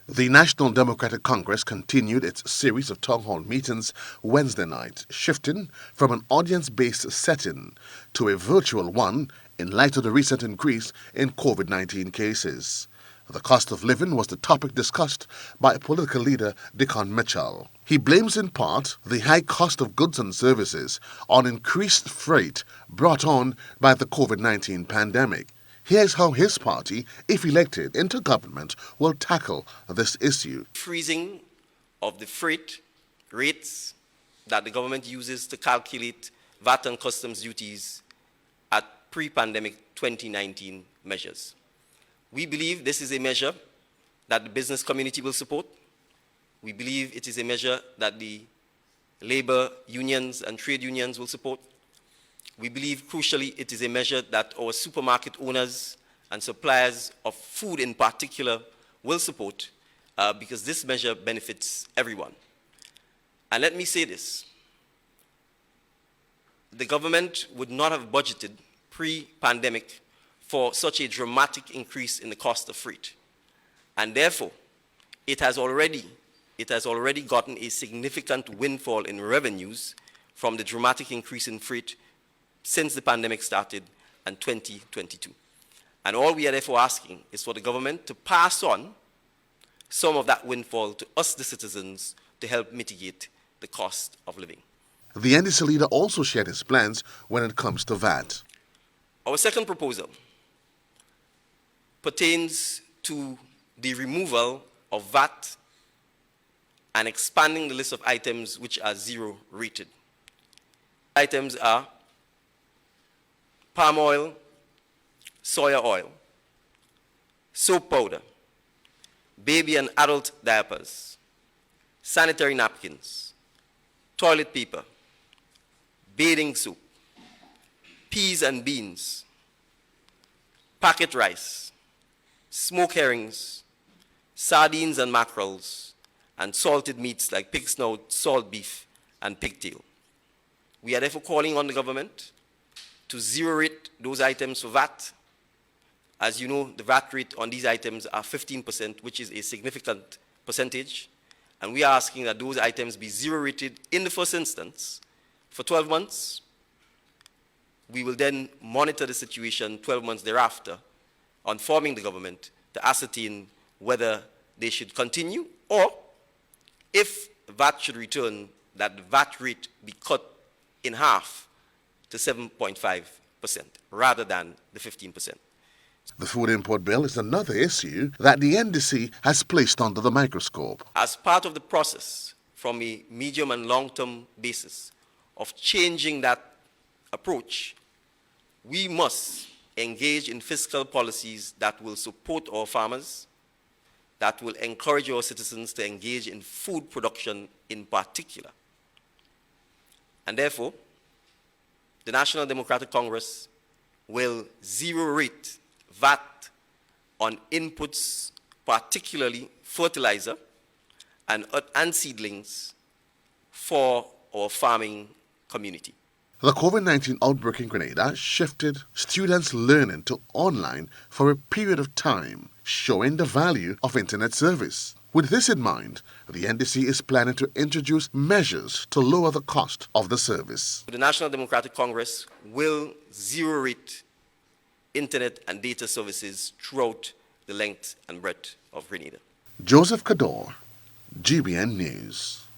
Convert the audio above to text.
The National Democratic Congress continued its series of town hall meetings Wednesday night, shifting from an audience-based setting to a virtual one in light of the recent increase in COVID-19 cases. The cost of living was the topic discussed by political leader Dickon Mitchell. He blames in part the high cost of goods and services on increased freight brought on by the COVID-19 pandemic. Here's how his party, if elected into government, will tackle this issue. Freezing of the freight rates that the government uses to calculate VAT and customs duties at pre-pandemic 2019 measures. We believe this is a measure that the business community will support. We believe it is a measure that the labor unions and trade unions will support. We believe, crucially, it is a measure that our supermarket owners and suppliers of food in particular will support because this measure benefits everyone. And let me say this. The government would not have budgeted pre-pandemic for such a dramatic increase in the cost of freight. And therefore, it has already gotten a significant windfall in revenues from the dramatic increase in freight since the pandemic started in 2022. And all we are therefore asking is for the government to pass on some of that windfall to us, the citizens, to help mitigate the cost of living. The NDC leader also shared his plans when it comes to VAT. Our second proposal pertains to the removal of VAT and expanding the list of items which are zero rated. Items are palm oil, soya oil, soap powder, baby and adult diapers, sanitary napkins, toilet paper, bathing soap, peas and beans, packet rice, smoked herrings, sardines and mackerels, and salted meats like pig snout, salt beef, and pigtail. We are therefore calling on the government to zero rate those items for VAT. As you know, the VAT rate on these items are 15%, which is a significant percentage. And we are asking that those items be zero rated in the first instance for 12 months. We will then monitor the situation 12 months thereafter, informing the government to ascertain whether they should continue or, if VAT should return, that the VAT rate be cut in half to 7.5% rather than the 15%. The food import bill is another issue that the NDC has placed under the microscope. As part of the process from a medium and long-term basis of changing that approach, we must engage in fiscal policies that will support our farmers, that will encourage our citizens to engage in food production in particular. And therefore, the National Democratic Congress will zero rate VAT on inputs, particularly fertilizer and seedlings for our farming community. The COVID-19 outbreak in Grenada shifted students' learning to online for a period of time, showing the value of internet service. With this in mind, the NDC is planning to introduce measures to lower the cost of the service. The National Democratic Congress will zero rate internet and data services throughout the length and breadth of Grenada. Joseph Kador, GBN News.